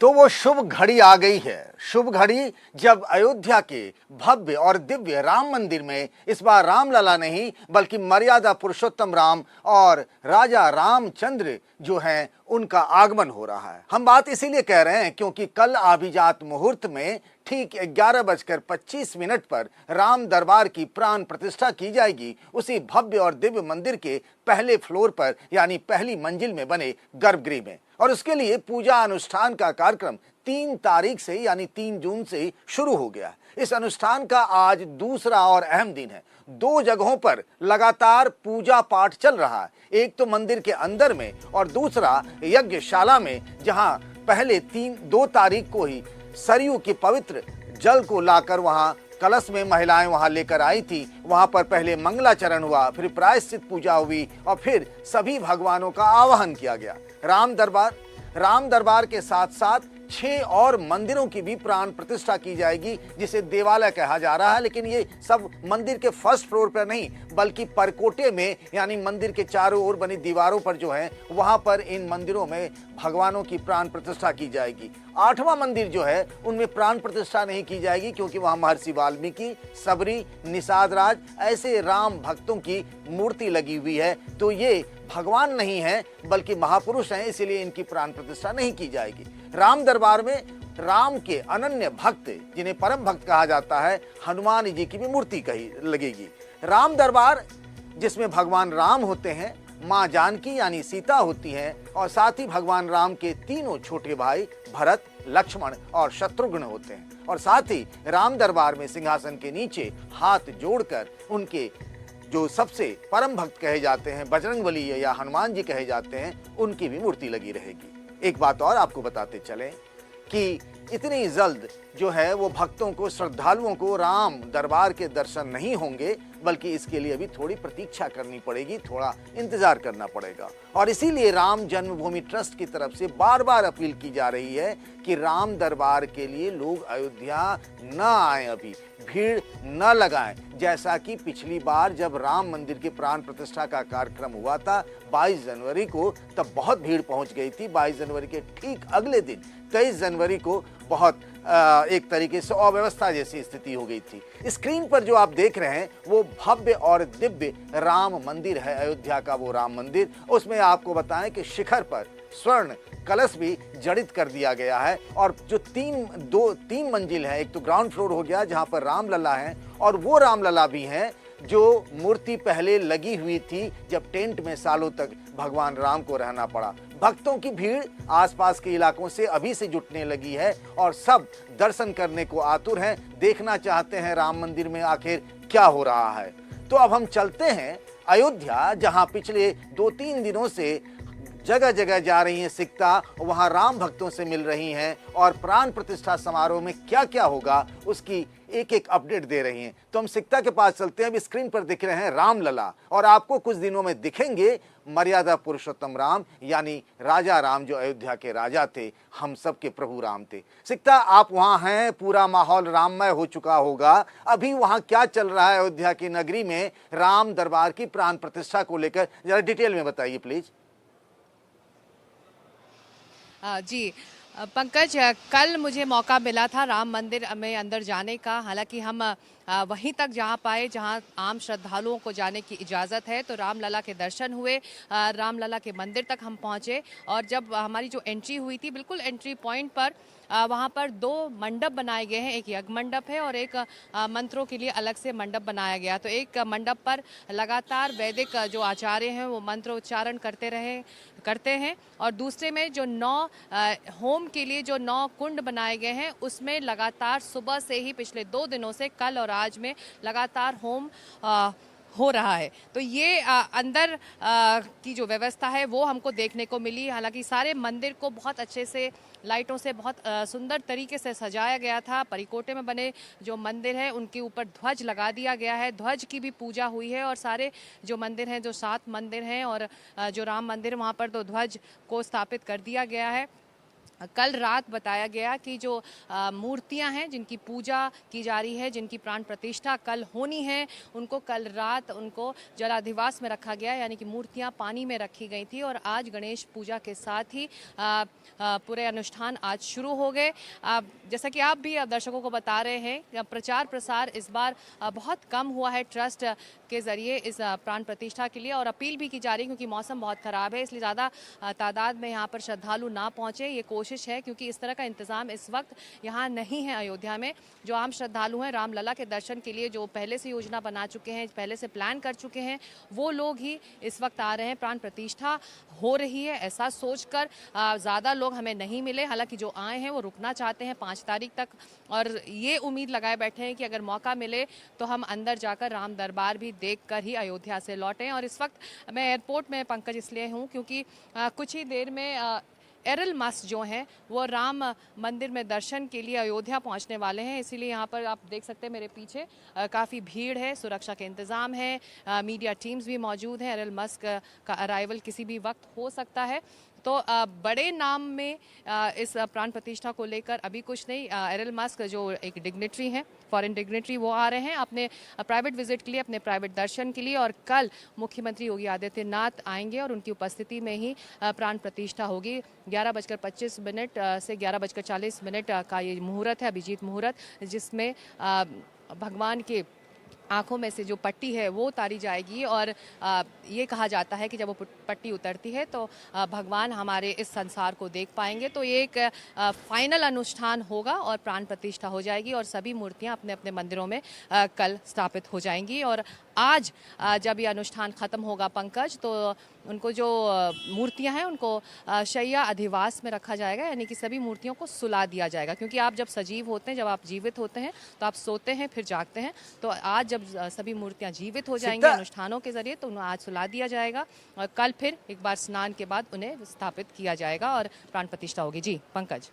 तो वो शुभ घड़ी आ गई है, शुभ घड़ी जब अयोध्या के भव्य और दिव्य राम मंदिर में इस बार रामलला नहीं बल्कि मर्यादा पुरुषोत्तम राम और राजा रामचंद्र जो हैं उनका आगमन हो रहा है। हम बात इसीलिए कह रहे हैं क्योंकि कल अभिजात मुहूर्त में ठीक 11:25 पर राम दरबार की प्राण प्रतिष्ठा की जाएगी, उसी भव्य और दिव्य मंदिर के पहले फ्लोर पर यानी पहली मंजिल में बने गर्भगृह में। और उसके लिए पूजा अनुष्ठान का कार्यक्रम 3 तारीख से यानी 3 जून से शुरू हो गया। इस अनुष्ठान का आज दूसरा और अहम दिन है। 2 जगहों पर लगातार पूजा पाठ चल रहा है, एक तो मंदिर के अंदर में और दूसरा यज्ञशाला में, जहां पहले 2 तारीख को ही सरयू के पवित्र जल को लाकर वहां कलश में महिलाएं वहां लेकर आई थी। वहां पर पहले मंगलाचरण हुआ, फिर प्रायश्चित पूजा हुई और फिर सभी भगवानों का आवाहन किया गया। राम दरबार के साथ साथ 6 और मंदिरों की भी प्राण प्रतिष्ठा की जाएगी, जिसे देवालय कहा जा रहा है। लेकिन ये सब मंदिर के फर्स्ट फ्लोर पर नहीं बल्कि परकोटे में यानी मंदिर के चारों ओर बनी दीवारों पर जो है वहां पर इन मंदिरों में भगवानों की प्राण प्रतिष्ठा की जाएगी। 8वां मंदिर जो है उनमें प्राण प्रतिष्ठा नहीं की जाएगी क्योंकि वहां महर्षि वाल्मीकि, सबरी, निषाद राज ऐसे राम भक्तों की मूर्ति लगी हुई है। तो ये भगवान नहीं है बल्कि महापुरुष हैं, इसीलिए इनकी प्राण प्रतिष्ठा नहीं की जाएगी। राम दरबार में राम के अनन्य भक्त जिन्हें परम भक्त कहा जाता है हनुमान जी की भी मूर्ति कही लगेगी। राम दरबार जिसमें भगवान राम होते हैं, माँ जानकी यानी सीता होती हैं और साथ ही भगवान राम के 3 छोटे भाई भरत, लक्ष्मण और शत्रुघ्न होते हैं। और साथ ही राम दरबार में सिंहासन के नीचे हाथ जोड़कर उनके जो सबसे परम भक्त कहे जाते हैं बजरंगबली या हनुमान जी कहे जाते हैं उनकी भी मूर्ति लगी रहेगी। एक बात और आपको बताते चलें कि इतनी जल्द जो है वो भक्तों को, श्रद्धालुओं को राम दरबार के दर्शन नहीं होंगे बल्कि इसके लिए अभी थोड़ी प्रतीक्षा करनी पड़ेगी, थोड़ा इंतजार करना पड़ेगा। और इसीलिए राम जन्मभूमि ट्रस्ट की तरफ से बार बार अपील की जा रही है कि राम दरबार के लिए लोग अयोध्या न आए, अभी भीड़ न लगाएं। जैसा कि पिछली बार जब राम मंदिर के प्राण प्रतिष्ठा का कार्यक्रम हुआ था 22 जनवरी को, तब बहुत भीड़ पहुंच गई थी। 22 जनवरी के ठीक अगले दिन 23 जनवरी को बहुत एक तरीके से अव्यवस्था जैसी स्थिति हो गई थी। स्क्रीन पर जो आप देख रहे हैं वो भव्य और दिव्य राम मंदिर है, अयोध्या का वो राम मंदिर। उसमें आपको बताएं कि शिखर पर स्वर्ण कलश भी जड़ित कर दिया गया है और जो 3 मंजिल है, एक तो ग्राउंड फ्लोर हो गया जहां पर रामलला है और वो रामलला भी हैं जो मूर्ति पहले लगी हुई थी जब टेंट में सालों तक भगवान राम को रहना पड़ा। भक्तों की भीड़ आसपास के इलाकों से अभी से जुटने लगी है और सब दर्शन करने को आतुर हैं, देखना चाहते हैं राम मंदिर में आखिर क्या हो रहा है। तो अब हम चलते हैं अयोध्या, जहां पिछले 2-3 दिनों से जगह जगह जा रही हैं सिकता, वहां राम भक्तों से मिल रही हैं और प्राण प्रतिष्ठा समारोह में क्या क्या होगा उसकी एक एक अपडेट दे रही हैं। तो हम सिकता के पास चलते हैं। अभी स्क्रीन पर दिख रहे हैं रामलला और आपको कुछ दिनों में दिखेंगे मर्यादा पुरुषोत्तम राम यानी राजा राम, जो अयोध्या के राजा थे, हम सब के प्रभु राम थे। सिकता आप वहां हैं, पूरा माहौल राममय हो चुका होगा। अभी वहां क्या चल रहा है अयोध्या की नगरी में राम दरबार की प्राण प्रतिष्ठा को लेकर, जरा डिटेल में बताइए प्लीज। जी, पंकज, कल मुझे मौका मिला था राम मंदिर में अंदर जाने का। हालांकि हम वहीं तक जा पाए जहां आम श्रद्धालुओं को जाने की इजाज़त है। तो रामलला के दर्शन हुए, रामलला के मंदिर तक हम पहुंचे और जब हमारी जो एंट्री हुई थी, बिल्कुल एंट्री पॉइंट पर वहां पर 2 मंडप बनाए गए हैं। एक यज्ञ मंडप है और एक मंत्रों के लिए अलग से मंडप बनाया गया। तो एक मंडप पर लगातार वैदिक जो आचार्य हैं वो मंत्र उच्चारण करते हैं और दूसरे में जो 9 होम के लिए जो 9 कुंड बनाए गए हैं उसमें लगातार सुबह से ही पिछले 2 दिनों से, कल और आज में लगातार होम हो रहा है। तो ये अंदर की जो व्यवस्था है वो हमको देखने को मिली। हालांकि सारे मंदिर को बहुत अच्छे से लाइटों से बहुत सुंदर तरीके से सजाया गया था। परिकोटे में बने जो मंदिर है उनके ऊपर ध्वज लगा दिया गया है, ध्वज की भी पूजा हुई है और सारे जो मंदिर हैं, जो 7 मंदिर हैं और जो राम मंदिर, वहाँ पर तो ध्वज को स्थापित कर दिया गया है। कल रात बताया गया कि जो मूर्तियां हैं जिनकी पूजा की जा रही है, जिनकी प्राण प्रतिष्ठा कल होनी है, उनको कल रात उनको जलाधिवास में रखा गया, यानी कि मूर्तियां पानी में रखी गई थी और आज गणेश पूजा के साथ ही पूरे अनुष्ठान आज शुरू हो गए। जैसा कि आप भी दर्शकों को बता रहे हैं, प्रचार प्रसार इस बार बहुत कम हुआ है ट्रस्ट के ज़रिए इस प्राण प्रतिष्ठा के लिए और अपील भी की जा रही है क्योंकि मौसम बहुत ख़राब है, इसलिए ज़्यादा तादाद में यहाँ पर श्रद्धालु ना पहुँचे, ये कोशिश है। क्योंकि इस तरह का इंतज़ाम इस वक्त यहाँ नहीं है अयोध्या में। जो आम श्रद्धालु हैं रामलला के दर्शन के लिए, जो पहले से योजना बना चुके हैं, पहले से प्लान कर चुके हैं, वो लोग ही इस वक्त आ रहे हैं। प्राण प्रतिष्ठा हो रही है ऐसा सोचकर ज़्यादा लोग हमें नहीं मिले। हालांकि जो आए हैं वो रुकना चाहते हैं 5 तारीख तक और ये उम्मीद लगाए बैठे हैं कि अगर मौका मिले तो हम अंदर जाकर राम दरबार भी देखकर ही अयोध्या से लौटें। और इस वक्त मैं एयरपोर्ट में, पंकज, इसलिए हूँ क्योंकि कुछ ही देर में एरल मस्क जो हैं वो राम मंदिर में दर्शन के लिए अयोध्या पहुंचने वाले हैं। इसीलिए यहाँ पर आप देख सकते हैं मेरे पीछे काफ़ी भीड़ है, सुरक्षा के इंतज़ाम है, मीडिया टीम्स भी मौजूद हैं। एरल मस्क का अराइवल किसी भी वक्त हो सकता है। तो बड़े नाम में इस प्राण प्रतिष्ठा को लेकर अभी कुछ नहीं। एरल मस्क जो एक डिग्नेटरी हैं, फॉरेन डिग्नेटरी, वो आ रहे हैं अपने प्राइवेट विजिट के लिए, अपने प्राइवेट दर्शन के लिए और कल मुख्यमंत्री योगी आदित्यनाथ आएंगे और उनकी उपस्थिति में ही प्राण प्रतिष्ठा होगी। 11:25 से 11:40 का ये मुहूर्त है, अभिजीत मुहूर्त, जिसमें भगवान के आँखों में से जो पट्टी है वो उतारी जाएगी और ये कहा जाता है कि जब वो पट्टी उतरती है तो भगवान हमारे इस संसार को देख पाएंगे। तो ये एक फाइनल अनुष्ठान होगा और प्राण प्रतिष्ठा हो जाएगी और सभी मूर्तियां अपने अपने मंदिरों में कल स्थापित हो जाएंगी। और आज जब ये अनुष्ठान ख़त्म होगा पंकज, तो उनको जो मूर्तियां हैं उनको शैया अधिवास में रखा जाएगा, यानी कि सभी मूर्तियों को सुला दिया जाएगा। क्योंकि आप जब सजीव होते हैं, जब आप जीवित होते हैं तो आप सोते हैं फिर जागते हैं। तो आज जब सभी मूर्तियां जीवित हो जाएंगी अनुष्ठानों के जरिए तो उन्हें आज सुला दिया जाएगा और कल फिर एक बार स्नान के बाद उन्हें स्थापित किया जाएगा और प्राण प्रतिष्ठा होगी। जी पंकज,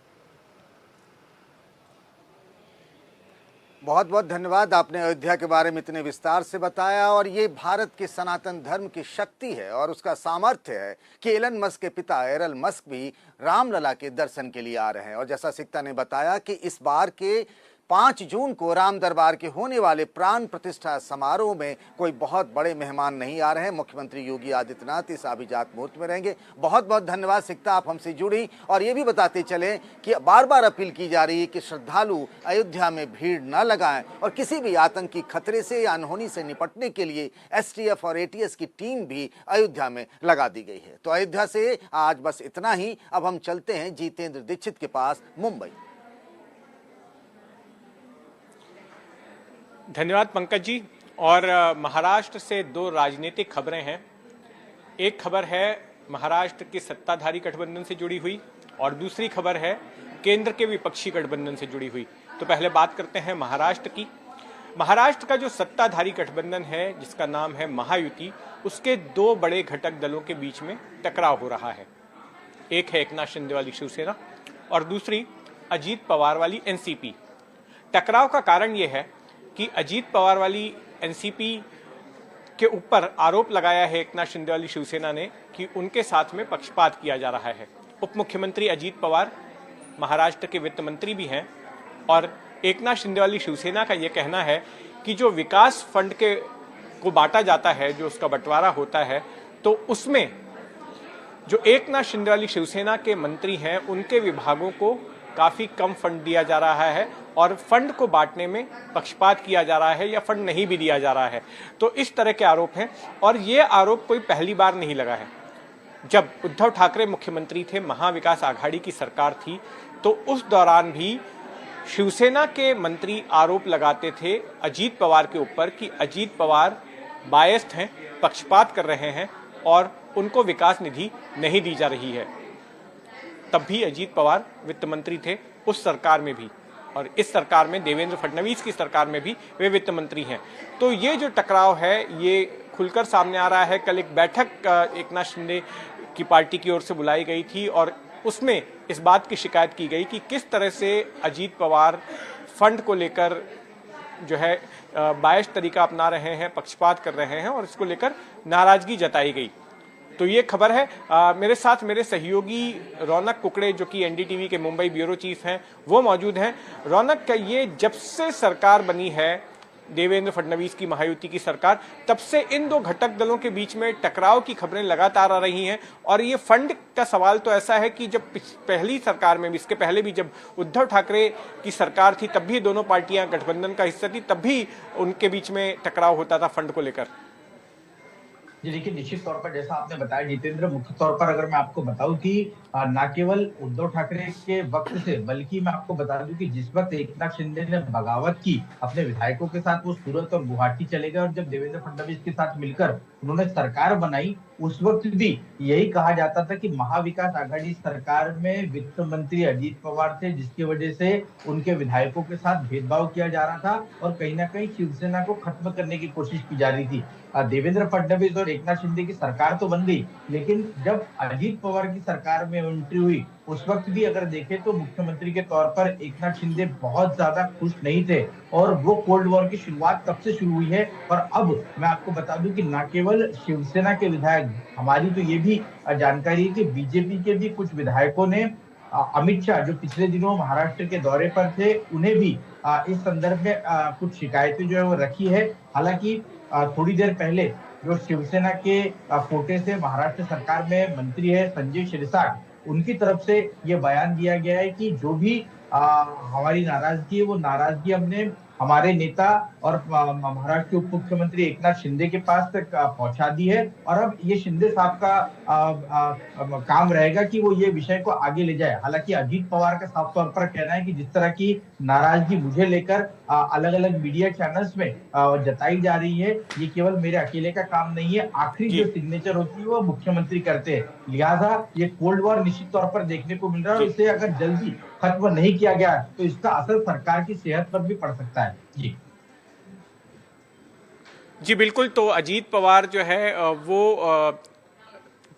बहुत बहुत धन्यवाद, आपने अयोध्या के बारे में इतने विस्तार से बताया। और ये भारत के सनातन धर्म की शक्ति है और उसका सामर्थ्य है कि एलन मस्क के पिता एरल मस्क भी रामलला के दर्शन के लिए आ रहे हैं। और जैसा सिक्ता ने बताया कि इस बार के 5 जून को राम दरबार के होने वाले प्राण प्रतिष्ठा समारोह में कोई बहुत बड़े मेहमान नहीं आ रहे हैं। मुख्यमंत्री योगी आदित्यनाथ इस अभिजात मुहूर्त में रहेंगे। बहुत बहुत धन्यवाद सिक्ता, आप हमसे जुड़ी। और ये भी बताते चलें कि बार बार अपील की जा रही है कि श्रद्धालु अयोध्या में भीड़ न लगाएं और किसी भी आतंकी खतरे से या अनहोनी से निपटने के लिए STF और ATS की टीम भी अयोध्या में लगा दी गई है। तो अयोध्या से आज बस इतना ही। अब हम चलते हैं जितेंद्र दीक्षित के पास मुंबई। धन्यवाद पंकज जी। और महाराष्ट्र से 2 राजनीतिक खबरें हैं। एक खबर है महाराष्ट्र के सत्ताधारी गठबंधन से जुड़ी हुई और दूसरी खबर है केंद्र के विपक्षी गठबंधन से जुड़ी हुई। तो पहले बात करते हैं महाराष्ट्र की। महाराष्ट्र का जो सत्ताधारी गठबंधन है जिसका नाम है महायुति, उसके 2 बड़े घटक दलों के बीच में टकराव हो रहा है। एक है एकनाथ शिंदे वाली शिवसेना और दूसरी अजीत पवार वाली NCP। टकराव का कारण यह है कि अजीत पवार वाली NCP के ऊपर आरोप लगाया है एकनाथ शिंदे वाली शिवसेना ने कि उनके साथ में पक्षपात किया जा रहा है। उप मुख्यमंत्री अजीत पवार महाराष्ट्र के वित्त मंत्री भी हैं और एकनाथ शिंदे वाली शिवसेना का यह कहना है कि जो विकास फंड को बांटा जाता है, जो उसका बंटवारा होता है, तो उसमें जो एकनाथ शिंदे वाली शिवसेना के मंत्री हैं उनके विभागों को काफ़ी कम फंड दिया जा रहा है और फंड को बांटने में पक्षपात किया जा रहा है या फंड नहीं भी दिया जा रहा है। तो इस तरह के आरोप हैं और ये आरोप कोई पहली बार नहीं लगा है। जब उद्धव ठाकरे मुख्यमंत्री थे, महाविकास आघाड़ी की सरकार थी, तो उस दौरान भी शिवसेना के मंत्री आरोप लगाते थे अजीत पवार के ऊपर कि अजीत पवार बायस्ड हैं, पक्षपात कर रहे हैं और उनको विकास निधि नहीं दी जा रही है। तब भी अजीत पवार वित्त मंत्री थे उस सरकार में भी, और इस सरकार में देवेंद्र फडणवीस की सरकार में भी वे वित्त मंत्री हैं। तो ये जो टकराव है ये खुलकर सामने आ रहा है। कल एक बैठक एकनाथ शिंदे की पार्टी की ओर से बुलाई गई थी और उसमें इस बात की शिकायत की गई कि किस तरह से अजीत पवार फंड को लेकर जो है बायस तरीका अपना रहे हैं, पक्षपात कर रहे हैं और इसको लेकर नाराजगी जताई गई। तो ये खबर है। मेरे साथ मेरे सहयोगी रौनक कुकड़े जो कि एनडीटीवी के मुंबई ब्यूरो चीफ हैं वो मौजूद हैं। रौनक, ये जब से सरकार बनी है देवेंद्र फडणवीस की महायुति की सरकार, तब से इन दो घटक दलों के बीच में टकराव की खबरें लगातार आ रही हैं और ये फंड का सवाल तो ऐसा है कि जब पहली सरकार में भी, इसके पहले भी जब उद्धव ठाकरे की सरकार थी तब भी दोनों पार्टियां गठबंधन का हिस्सा थी, तब भी उनके बीच में टकराव होता था फंड को लेकर। जी देखिए, निश्चित तौर पर जैसा आपने बताया जितेंद्र, मुख्य तौर पर अगर मैं आपको बताऊं कि न केवल उद्धव ठाकरे के वक्त से, बल्कि मैं आपको बता दूं कि जिस वक्त एकनाथ शिंदे ने बगावत की अपने विधायकों के साथ, वो सूरत और गुवाहाटी चले गए और जब देवेंद्र फडणवीस के साथ मिलकर उन्होंने सरकार बनाई, उस वक्त भी यही कहा जाता था कि महाविकास आघाड़ी सरकार में वित्त मंत्री अजीत पवार थे, जिसकी वजह से उनके विधायकों के साथ भेदभाव किया जा रहा था और कहीं ना कहीं शिवसेना को खत्म करने की कोशिश की जा रही थी। देवेंद्र फडणवीस और एकनाथ शिंदे की सरकार तो बन गई, लेकिन जब अजीत पवार की सरकार में एंट्री हुई उस वक्त भी अगर देखें तो मुख्यमंत्री के तौर पर एकनाथ शिंदे बहुत ज्यादा खुश नहीं थे और वो कोल्ड वॉर की शुरुआत तब से शुरू हुई है। और अब मैं आपको बता दूं कि न केवल शिवसेना के विधायक, हमारी तो ये भी जानकारी है कि बीजेपी के भी कुछ विधायकों ने अमित शाह जो पिछले दिनों महाराष्ट्र के दौरे पर थे, उन्हें भी इस संदर्भ में कुछ शिकायतें जो है वो रखी है। हालांकि थोड़ी देर पहले जो शिवसेना के कोटे से महाराष्ट्र सरकार में मंत्री है संजय शिरसाट, उनकी तरफ से ये बयान दिया गया है कि जो भी हमारी नाराजगी है वो नाराजगी हमने हमारे नेता और महाराष्ट्र के उप मुख्यमंत्री एकनाथ शिंदे के पास तक पहुंचा दी है और अब ये शिंदे साहब का काम रहेगा कि वो ये विषय को आगे ले जाए। हालांकि अजीत पवार का साफ तौर पर कहना है कि जिस तरह की नाराजगी मुझे लेकर अलग अलग मीडिया चैनल्स में जताई जा रही है, ये केवल मेरे अकेले का काम नहीं है, आखिरी जो सिग्नेचर होती है वो मुख्यमंत्री करते हैं। लिहाजा ये कोल्ड वॉर निश्चित तौर पर देखने को मिल रहा है और इसे अगर जल्दी खत्म नहीं किया गया तो इसका असर सरकार की सेहत पर भी पड़ सकता है। जी बिल्कुल। तो अजीत पवार जो है वो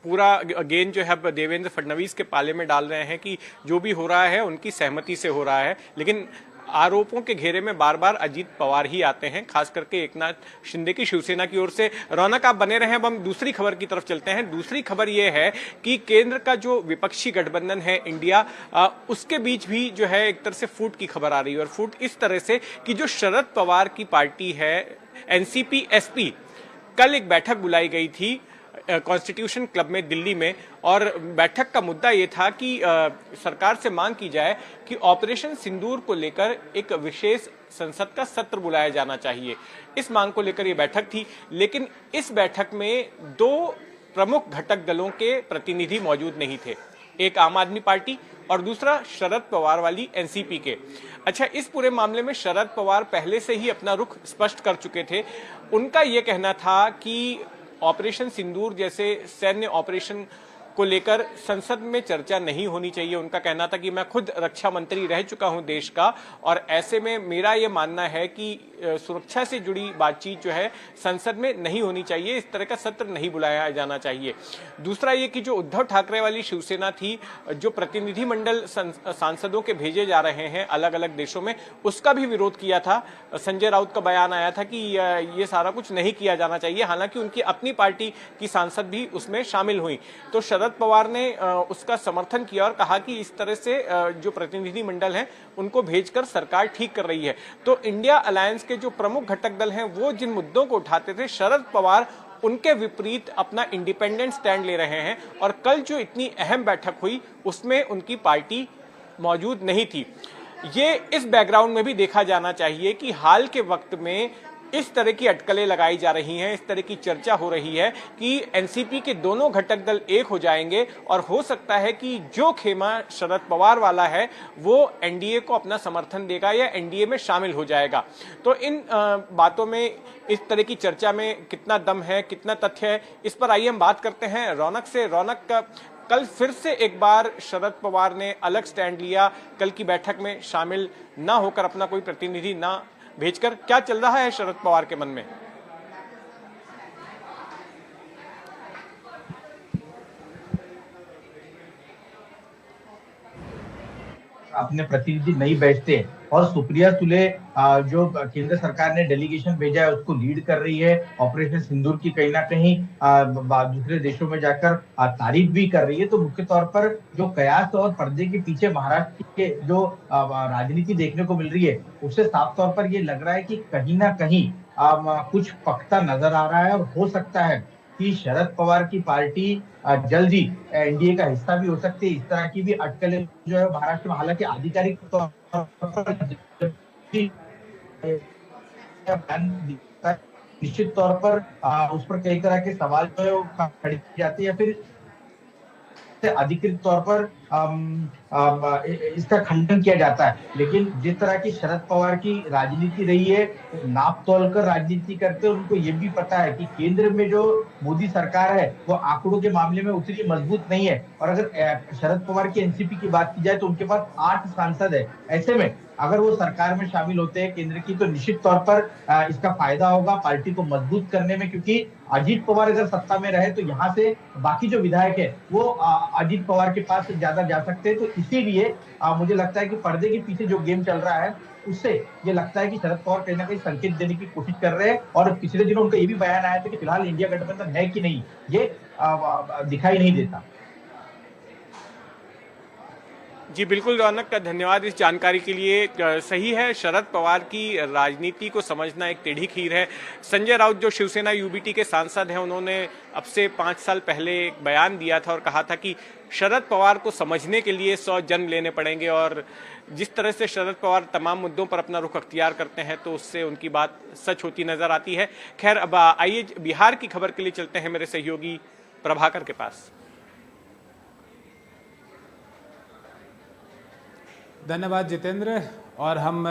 पूरा गेंद जो है देवेंद्र फडणवीस के पाले में डाल रहे हैं कि जो भी हो रहा है उनकी सहमति से हो रहा है, लेकिन आरोपों के घेरे में बार बार अजीत पवार ही आते हैं, खास करके एकनाथ शिंदे की शिवसेना की ओर से। रौनक, आप बने रहे, अब हम दूसरी खबर की तरफ चलते हैं। दूसरी खबर यह है कि केंद्र का जो विपक्षी गठबंधन है इंडिया, उसके बीच भी जो है एक तरह से फूट की खबर आ रही है और फूट इस तरह से कि जो शरद पवार की पार्टी है एनसीपी एसपी, कल एक बैठक बुलाई गई थी कॉन्स्टिट्यूशन क्लब में दिल्ली में और बैठक का मुद्दा ये था कि सरकार से मांग की जाए कि ऑपरेशन सिंदूर को लेकर एक विशेष संसद का सत्र बुलाया जाना चाहिए। इस मांग को लेकर ये बैठक थी, लेकिन इस बैठक में दो प्रमुख घटक दलों के प्रतिनिधि मौजूद नहीं थे, एक आम आदमी पार्टी और दूसरा शरद पवार वाली एनसीपी के। अच्छा, इस पूरे मामले में शरद पवार पहले से ही अपना रुख स्पष्ट कर चुके थे। उनका ये कहना था कि ऑपरेशन सिंदूर जैसे सैन्य ऑपरेशन को लेकर संसद में चर्चा नहीं होनी चाहिए। उनका कहना था कि मैं खुद रक्षा मंत्री रह चुका हूं देश का और ऐसे में मेरा यह मानना है कि सुरक्षा से जुड़ी बातचीत जो है संसद में नहीं होनी चाहिए, इस तरह का सत्र नहीं बुलाया जाना चाहिए। दूसरा ये कि जो उद्धव ठाकरे वाली शिवसेना थी, जो प्रतिनिधि मंडल सांसदों के भेजे जा रहे हैं अलग अलग देशों में, उसका भी विरोध किया था। संजय राउत का बयान आया था कि ये सारा कुछ नहीं किया जाना चाहिए, हालांकि उनकी अपनी पार्टी की सांसद भी उसमें शामिल हुई। तो शरद पवार ने उसका समर्थन किया और कहा कि इस तरह से जो प्रतिनिधि मंडल हैं उनको भेजकर सरकार ठीक कर रही है। तो इंडिया अलायंस के जो प्रमुख घटक दल हैं वो जिन मुद्दों को उठाते थे, शरद पवार उनके विपरीत अपना इंडिपेंडेंट स्टैंड ले रहे हैं और कल जो इतनी अहम बैठक हुई उसमें उनकी पार्टी मौजूद नहीं थी। ये इस बैकग्राउंड में भी देखा जाना चाहिए कि हाल के वक्त में इस तरह की अटकलें लगाई जा रही हैं, इस तरह की चर्चा हो रही है कि एनसीपी के दोनों घटक दल एक हो जाएंगे और हो सकता है कि जो खेमा शरद पवार वाला है वो एनडीए को अपना समर्थन देगा या एनडीए में शामिल हो जाएगा। तो इन बातों में, इस तरह की चर्चा में कितना दम है, कितना तथ्य है, इस पर आइए हम बात करते हैं रौनक से। रौनक, कल फिर से एक बार शरद पवार ने अलग स्टैंड लिया, कल की बैठक में शामिल ना होकर, अपना कोई प्रतिनिधि ना भेजकर। क्या चल रहा है शरद पवार के मन में? अपने प्रतिनिधि नहीं बैठते और सुप्रिया सुले जो केंद्र सरकार ने डेलीगेशन भेजा है उसको लीड कर रही है। ऑपरेशन सिंदूर की कहीं ना कहीं दूसरे देशों में जाकर तारीफ भी कर रही है। तो मुख्य तौर पर जो कयास और पर्दे के पीछे महाराष्ट्र के जो राजनीति देखने को मिल रही है उससे साफ तौर पर ये लग रहा है कि कहीं ना कहीं कुछ पकता नजर आ रहा है और हो सकता है कि शरद पवार की पार्टी जल्द ही एनडीए का हिस्सा भी हो सकती है। इस तरह की भी अटकलें जो है महाराष्ट्र में, हालांकि आधिकारिक तौर पर निश्चित तौर पर उस पर कई तरह के सवाल जो है वो खड़े किए जाते हैं या फिर अधिकृत तौर पर इसका खंडन किया जाता है। लेकिन जिस तरह की शरद पवार की राजनीति रही है, नाप तोल कर राजनीति करते हैं, उनको ये भी पता है कि केंद्र में जो मोदी सरकार है वो आंकड़ों के मामले में उतनी मजबूत नहीं है। और अगर शरद पवार की एनसीपी की बात की जाए तो उनके पास 8 सांसद है। ऐसे में अगर वो सरकार में शामिल होते हैं केंद्र की तो निश्चित तौर पर इसका फायदा होगा पार्टी को मजबूत करने में, क्योंकि अजीत पवार अगर सत्ता में रहे तो यहाँ से बाकी जो विधायक है वो अजीत पवार के पास ज्यादा जा सकते हैं। तो इसीलिए मुझे लगता है कि पर्दे के पीछे जो गेम चल रहा है उससे ये लगता है कि शरद पवार कहीं ना कहीं संकेत देने की कोशिश कर रहे हैं। और पिछले दिनों उनका ये भी बयान आया था कि फिलहाल इंडिया गठबंधन है कि नहीं ये दिखाई नहीं देता। जी बिल्कुल रौनक, का धन्यवाद इस जानकारी के लिए। सही है, शरद पवार की राजनीति को समझना एक टेढ़ी खीर है। संजय राउत जो शिवसेना यूबीटी के सांसद हैं, उन्होंने अब से 5 साल पहले एक बयान दिया था और कहा था कि शरद पवार को समझने के लिए 100 जन्म लेने पड़ेंगे। और जिस तरह से शरद पवार तमाम मुद्दों पर अपना रुख अख्तियार करते हैं तो उससे उनकी बात सच होती नजर आती है। खैर, अब आइए बिहार की खबर के लिए चलते हैं मेरे सहयोगी प्रभाकर के पास। धन्यवाद जितेंद्र। और हम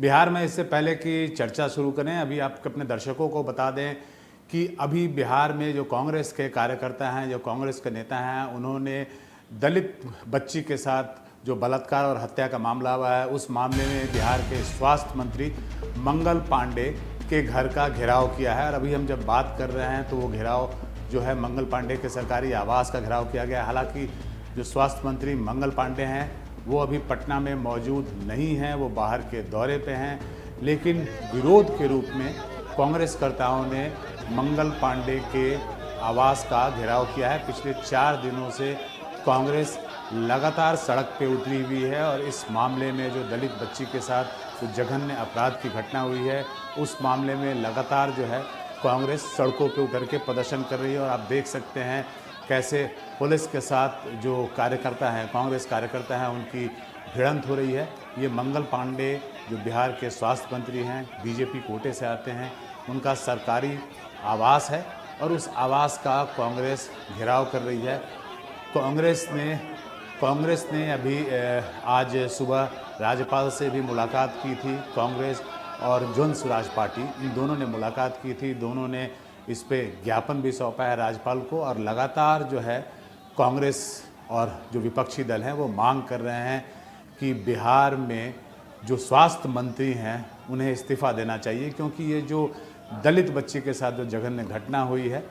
बिहार में इससे पहले कि चर्चा शुरू करें, अभी आप अपने दर्शकों को बता दें कि अभी बिहार में जो कांग्रेस के कार्यकर्ता हैं, जो कांग्रेस के नेता हैं, उन्होंने दलित बच्ची के साथ जो बलात्कार और हत्या का मामला हुआ है उस मामले में बिहार के स्वास्थ्य मंत्री मंगल पांडे के घर का घेराव किया है। और अभी हम जब बात कर रहे हैं तो वो घेराव जो है मंगल पांडे के सरकारी आवास का घेराव किया गया। हालांकि जो स्वास्थ्य मंत्री मंगल पांडे हैं वो अभी पटना में मौजूद नहीं हैं, वो बाहर के दौरे पे हैं। लेकिन विरोध के रूप में कांग्रेसकर्ताओं ने मंगल पांडे के आवास का घेराव किया है। पिछले 4 दिनों से कांग्रेस लगातार सड़क पे उतरी हुई है और इस मामले में जो दलित बच्ची के साथ जो जघन्य अपराध की घटना हुई है उस मामले में लगातार जो है कांग्रेस सड़कों पे उतर के प्रदर्शन कर रही है। और आप देख सकते हैं कैसे पुलिस के साथ जो कार्यकर्ता हैं, कांग्रेस कार्यकर्ता हैं, उनकी भिड़ंत हो रही है। ये मंगल पांडे जो बिहार के स्वास्थ्य मंत्री हैं, बीजेपी कोटे से आते हैं, उनका सरकारी आवास है और उस आवास का कांग्रेस घेराव कर रही है। कांग्रेस ने अभी आज सुबह राज्यपाल से भी मुलाकात की थी। कांग्रेस और जन स्वराज पार्टी, इन दोनों ने मुलाकात की थी। दोनों ने इस पे ज्ञापन भी सौंपा है राज्यपाल को। और लगातार जो है कांग्रेस और जो विपक्षी दल हैं वो मांग कर रहे हैं कि बिहार में जो स्वास्थ्य मंत्री हैं उन्हें इस्तीफ़ा देना चाहिए, क्योंकि ये जो दलित बच्ची के साथ जो जघन्य घटना हुई है,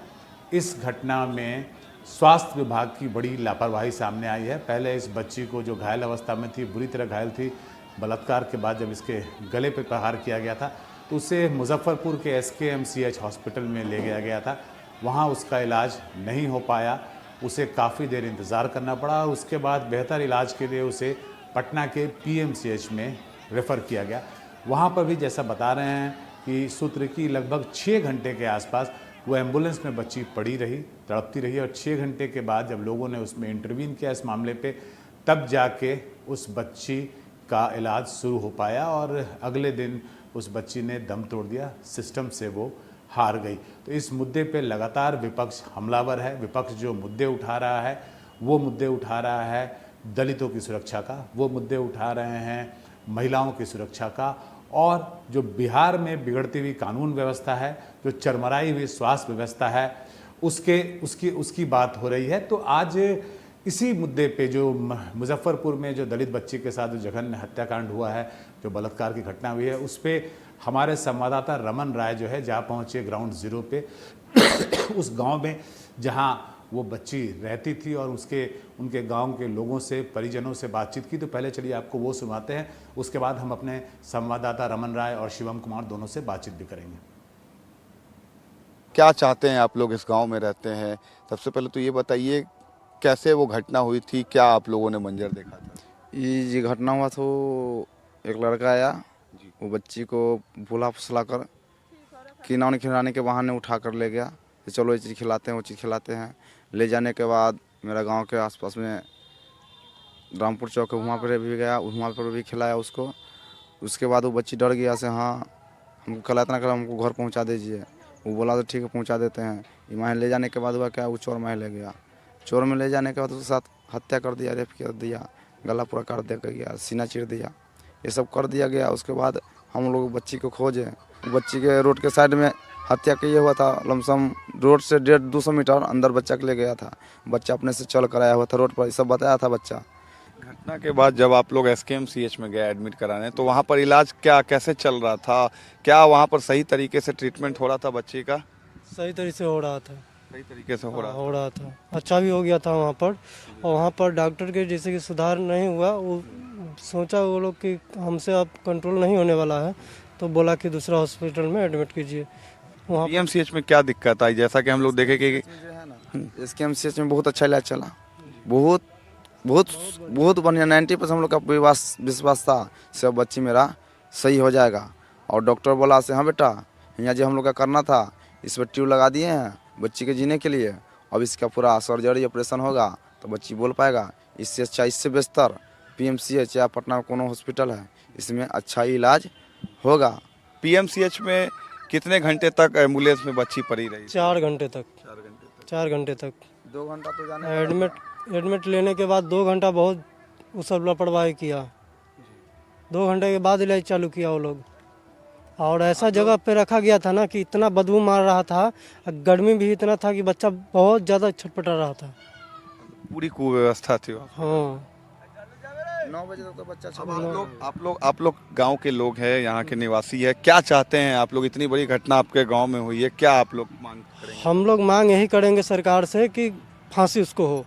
इस घटना में स्वास्थ्य विभाग की बड़ी लापरवाही सामने आई है। पहले इस बच्ची को जो घायल अवस्था में थी, बुरी तरह घायल थी, बलात्कार के बाद जब इसके गले पर प्रहार किया गया था तो उसे मुजफ्फरपुर के SKMCH हॉस्पिटल में ले गया था। वहाँ उसका इलाज नहीं हो पाया, उसे काफ़ी देर इंतज़ार करना पड़ा और उसके बाद बेहतर इलाज के लिए उसे पटना के PMCH में रेफ़र किया गया। वहाँ पर भी जैसा बता रहे हैं कि सूत्र की लगभग 6 घंटे के आसपास वो एम्बुलेंस में बच्ची पड़ी रही, तड़पती रही और 6 घंटे के बाद जब लोगों ने उसमें इंटरवीन किया इस मामले पे, तब जाके उस बच्ची का इलाज शुरू हो पाया और अगले दिन उस बच्ची ने दम तोड़ दिया, सिस्टम से वो हार गई। तो इस मुद्दे पे लगातार विपक्ष हमलावर है। विपक्ष जो मुद्दे उठा रहा है वो मुद्दे उठा रहा है दलितों की सुरक्षा का, वो मुद्दे उठा रहे हैं महिलाओं की सुरक्षा का, और जो बिहार में बिगड़ती हुई कानून व्यवस्था है, जो चरमराई हुई स्वास्थ्य व्यवस्था है, उसकी बात हो रही है। तो आज इसी मुद्दे पे जो मुजफ्फरपुर में जो दलित बच्ची के साथ जो जघन्य हत्याकांड हुआ है, जो बलात्कार की घटना हुई है, उस पर हमारे संवाददाता रमन राय जो है जा पहुँचे ग्राउंड जीरो पे उस गांव में जहां वो बच्ची रहती थी और उनके गांव के लोगों से, परिजनों से बातचीत की। तो पहले चलिए आपको वो सुनाते हैं, उसके बाद हम अपने संवाददाता रमन राय और शिवम कुमार दोनों से बातचीत भी करेंगे। क्या चाहते हैं आप लोग, इस गांव में रहते हैं, सबसे पहले तो ये बताइए कैसे वो घटना हुई थी, क्या आप लोगों ने मंजर देखा था? ये जी घटना हुआ तो एक लड़का आया, वो बच्ची को भूला फुसला कर खिलौने खिलाने के बहाने उठा कर ले गया। तो चलो ये चीज़ खिलाते हैं, वो चीज़ खिलाते हैं। ले जाने के बाद मेरा गांव के आसपास में रामपुर चौक है, वहाँ पर भी गया, वहाँ पर भी खिलाया उसको। उसके बाद वो बच्ची डर गया से हाँ हमको खिला इतना खिला, हमको घर पहुँचा दीजिए। वो बोला तो ठीक है पहुँचा देते हैं। वहाँ ले जाने के बाद हुआ क्या, वो चोर में ले गया। चोर में ले जाने के बाद उसके साथ हत्या कर दिया, रेप कर दिया, गला पूरा काट दिया गया, सीना चीर दिया, ये सब कर दिया गया। उसके बाद हम लोग बच्ची को खोजे, बच्ची के रोड के साइड में हत्या किए हुआ था। लमसम रोड से 150-200 मीटर अंदर बच्चा के ले गया था। बच्चा अपने से चल कर आया हुआ था रोड पर, ये सब बताया था बच्चा। घटना के बाद जब आप लोग SKMCH में गए एडमिट कराने, तो वहाँ पर इलाज कैसे चल रहा था? क्या वहाँ पर सही तरीके से ट्रीटमेंट हो रहा था बच्ची का? सही तरीके से हो रहा था, सही तरीके से हो रहा था, अच्छा भी हो गया था वहाँ पर। और वहाँ पर डॉक्टर के जैसे कि सुधार नहीं हुआ, वो सोचा वो लोग कि हमसे अब कंट्रोल नहीं होने वाला है, तो बोला कि दूसरा हॉस्पिटल में एडमिट कीजिए। वहाँ PMCH में क्या दिक्कत आई? जैसा कि हम लोग देखे कि SKMCH में बहुत अच्छा इलाज चला, बहुत बहुत बहुत बढ़िया। 90% हम लोग का विश्वास था सब बच्ची मेरा सही हो जाएगा। और डॉक्टर बोला से हाँ बेटा यहाँ जो हम लोग का करना था, इस पर ट्यूब लगा दिए हैं बच्ची के जीने के लिए, अब इसका पूरा सर्जरी ऑपरेशन होगा तो बच्ची बोल पाएगा। इससे अच्छा, इससे बेहतर PMCH या पटना में कोनो हॉस्पिटल है, इसमें अच्छा इलाज होगा। PMCH में कितने घंटे तक एम्बुलेंस में बच्ची पड़ी रही? 4 घंटे तक। 4 घंटे तक 2 घंटा तो जाने एडमिट लेने के बाद 2 घंटा बहुत वो सब लापरवाही किया। 2 घंटे के बाद इलाज चालू किया वो लोग। और ऐसा जगह पे रखा गया था ना कि इतना बदबू मार रहा था, गर्मी भी इतना था कि बच्चा बहुत ज़्यादा छटपटा रहा था। पूरी कुव्यवस्था थी। हाँ 9 बजे तक तो बच्चा आप लोग गांव के लोग हैं, यहाँ के निवासी है, क्या चाहते हैं आप लोग? इतनी बड़ी घटना आपके गांव में हुई है, क्या आप लोग मांग करेंगे? हम लोग मांग यही करेंगे सरकार से कि फांसी उसको हो।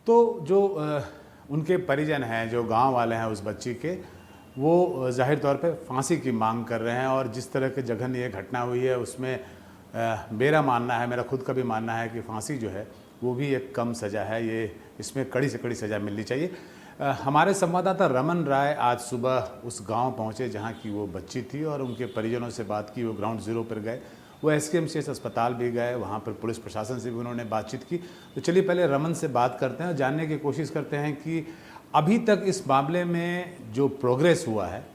तो जो उनके परिजन हैं, जो गांव वाले हैं उस बच्ची के, वो जाहिर तौर पे फांसी की मांग कर रहे हैं। और जिस तरह के जघन्य ये घटना हुई है उसमें मेरा मानना है, मेरा खुद का भी मानना है कि फांसी जो है वो भी एक कम सज़ा है, ये इसमें कड़ी से कड़ी सज़ा मिलनी चाहिए। हमारे संवाददाता रमन राय आज सुबह उस गांव पहुंचे जहां की वो बच्ची थी और उनके परिजनों से बात की। वो ग्राउंड ज़ीरो पर गए, वो SKMCH अस्पताल भी गए, वहाँ पर पुलिस प्रशासन से भी उन्होंने बातचीत की। तो चलिए पहले रमन से बात करते हैं और जानने की कोशिश करते हैं कि अभी तक इस मामले में जो प्रोग्रेस हुआ है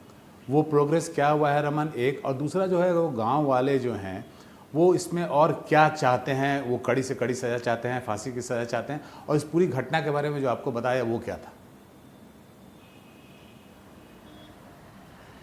वो प्रोग्रेस क्या हुआ है रमन, एक। और दूसरा जो है वो गांव वाले जो हैं वो इसमें और क्या चाहते हैं? वो कड़ी से कड़ी सज़ा चाहते हैं, फांसी की सज़ा चाहते हैं? और इस पूरी घटना के बारे में जो आपको बताया वो क्या था?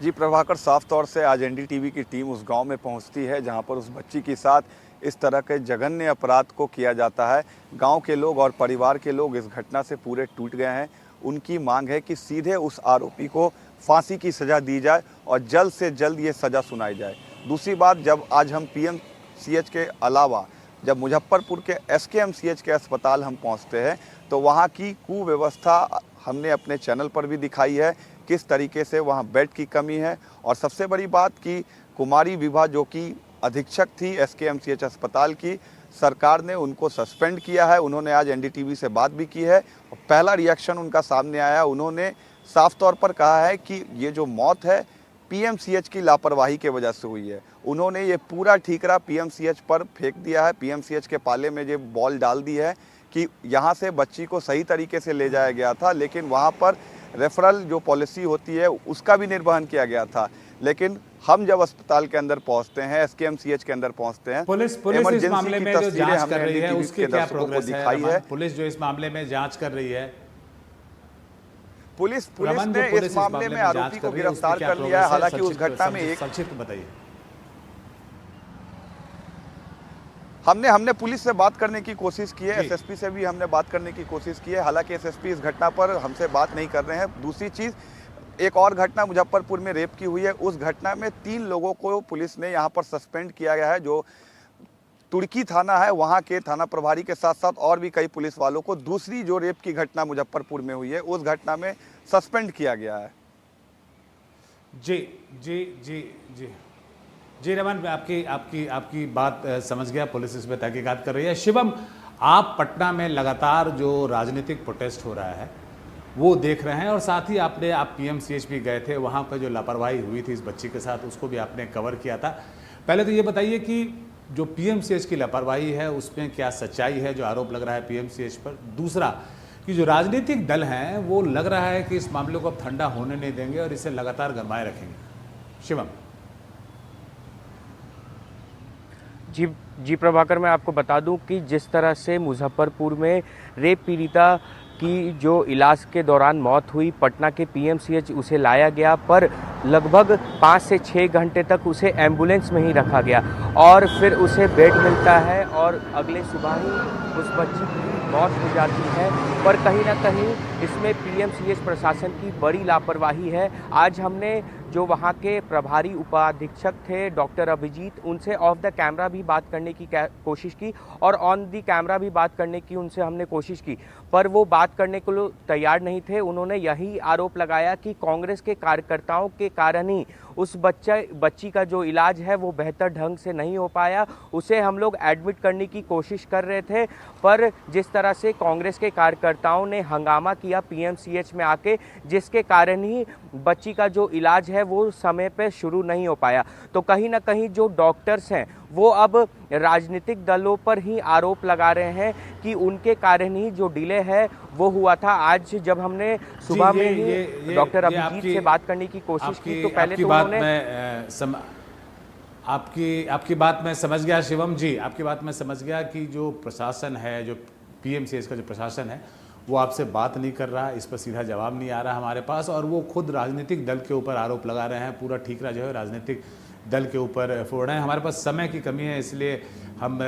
जी प्रभाकर, साफ तौर से आज NDTV की टीम उस गांव में पहुंचती है जहां पर उस बच्ची के साथ इस तरह के जघन्य अपराध को किया जाता है। गांव के लोग और परिवार के लोग इस घटना से पूरे टूट गए हैं। उनकी मांग है कि सीधे उस आरोपी को फांसी की सज़ा दी जाए और जल्द से जल्द ये सज़ा सुनाई जाए। दूसरी बात, जब आज हम PMCH के अलावा जब मुजफ्फरपुर के SKMCH के अस्पताल हम पहुंचते हैं तो वहां की कुव्यवस्था हमने अपने चैनल पर भी दिखाई है, किस तरीके से वहां बेड की कमी है। और सबसे बड़ी बात कि कुमारी विभा जो कि अधीक्षक थी SKMCH अस्पताल की, सरकार ने उनको सस्पेंड किया है। उन्होंने आज NDTV से बात भी की है और पहला रिएक्शन उनका सामने आया। उन्होंने साफ तौर पर कहा है कि ये जो मौत है पीएमसीएच की लापरवाही के वजह से हुई है। उन्होंने ये पूरा ठीकरा पीएमसीएच पर फेंक दिया है, पीएमसीएच के पाले में ये बॉल डाल दी है कि यहाँ से बच्ची को सही तरीके से ले जाया गया था, लेकिन वहाँ पर रेफरल जो पॉलिसी होती है उसका भी निर्वहन किया गया था। लेकिन हम जब अस्पताल के अंदर पहुंचते हैं, एसकेएमसीएच के अंदर पहुंचते हैं, पुलिस इस मामले में जो जांच कर रही है उसकी क्या प्रोग्रेस है? पुलिस जो इस मामले में जांच कर रही है, पुलिस ने इस मामले में आरोपी को गिरफ्तार कर लिया है। हालांकि उस घटना में एक संक्षिप्त बताइए। हमने पुलिस से बात करने की कोशिश की है, एसएसपी से भी हमने बात करने की कोशिश की है। हालांकि एसएसपी इस घटना पर हमसे बात नहीं कर रहे हैं। दूसरी चीज़, एक और घटना मुजफ्फरपुर में रेप की हुई है। उस घटना में 3 लोगों को पुलिस ने यहाँ पर सस्पेंड किया गया है। जो तुर्की थाना है वहाँ के थाना प्रभारी के साथ साथ और भी कई पुलिस वालों को दूसरी जो रेप की घटना मुजफ्फरपुर में हुई है उस घटना में सस्पेंड किया गया है। जी जी जी जी जी रमन, आपकी बात समझ गया। पुलिस इस पर तहकीकात कर रही है। शिवम, आप पटना में लगातार जो राजनीतिक प्रोटेस्ट हो रहा है वो देख रहे हैं और साथ ही आप पीएमसीएच भी गए थे, वहाँ पर जो लापरवाही हुई थी इस बच्ची के साथ उसको भी आपने कवर किया था। पहले तो ये बताइए कि जो पीएमसीएच की लापरवाही है उसमें क्या सच्चाई है जो आरोप लग रहा है पीएमसीएच पर? दूसरा कि जो राजनीतिक दल हैं वो लग रहा है कि इस मामले को अब ठंडा होने नहीं देंगे और इसे लगातार गरमाए रखेंगे। शिवम। जी प्रभाकर, मैं आपको बता दूं कि जिस तरह से मुजफ्फरपुर में रेप पीड़िता की जो इलाज के दौरान मौत हुई, पटना के पीएमसीएच उसे लाया गया, पर लगभग 5 से 6 घंटे तक उसे एम्बुलेंस में ही रखा गया और फिर उसे बेड मिलता है और अगले सुबह ही उस बच्ची की मौत हो जाती है। पर कहीं ना कहीं इसमें पीएमसीएच प्रशासन की बड़ी लापरवाही है। आज हमने जो वहाँ के प्रभारी उपाधीक्षक थे डॉक्टर अभिजीत, उनसे ऑफ द कैमरा भी बात करने की कोशिश की और ऑन द कैमरा भी बात करने की उनसे हमने कोशिश की, पर वो बात करने को तैयार नहीं थे। उन्होंने यही आरोप लगाया कि कांग्रेस के कार्यकर्ताओं के कारण ही उस बच्ची का जो इलाज है वो बेहतर ढंग से नहीं हो पाया। उसे हम लोग एडमिट करने की कोशिश कर रहे थे, पर जिस तरह से कांग्रेस के कार्यकर्ताओं ने हंगामा किया पीएमसीएच में आके, जिसके कारण ही बच्ची का जो इलाज है वो समय पे शुरू नहीं हो पाया। तो कहीं ना कहीं जो डॉक्टर्स हैं वो अब राजनीतिक दलों पर ही आरोप लगा रहे हैं कि उनके कारण ही जो डिले है वो हुआ था। आज जब हमने सुबह में ही डॉक्टर अभिजीत से बात करने की कोशिश की तो पहले तो उन्होंने आपकी बात मैं समझ गया शिवम जी, आपकी बात मैं समझ गया कि जो प्रशासन है, जो पीएमसीएच का जो प्रशासन है वो आपसे बात नहीं कर रहा, इस पर सीधा जवाब नहीं आ रहा हमारे पास और वो खुद राजनीतिक दल के ऊपर आरोप लगा रहे हैं। पूरा ठीकरा जो है राजनीतिक दल के ऊपर फोड़ रहे हैं। हमारे पास समय की कमी है इसलिए हम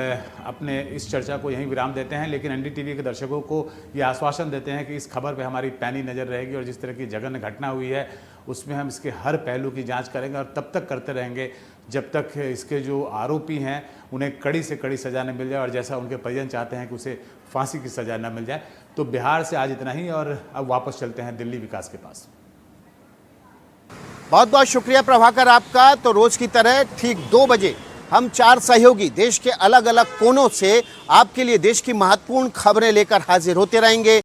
अपने इस चर्चा को यहीं विराम देते हैं, लेकिन एनडीटीवी के दर्शकों को ये आश्वासन देते हैं कि इस खबर पे हमारी पैनी नज़र रहेगी और जिस तरह की जघन्य घटना हुई है उसमें हम इसके हर पहलू की जांच करेंगे और तब तक करते रहेंगे जब तक इसके जो आरोपी हैं उन्हें कड़ी से कड़ी सज़ा न मिल जाए और जैसा उनके परिजन चाहते हैं कि उसे फांसी की सज़ा न मिल जाए। तो बिहार से आज इतना ही और अब वापस चलते हैं दिल्ली विकास के पास। बहुत बहुत शुक्रिया प्रभाकर आपका। तो रोज की तरह ठीक 2 बजे हम 4 सहयोगी देश के अलग अलग कोनों से आपके लिए देश की महत्वपूर्ण खबरें लेकर हाजिर होते रहेंगे।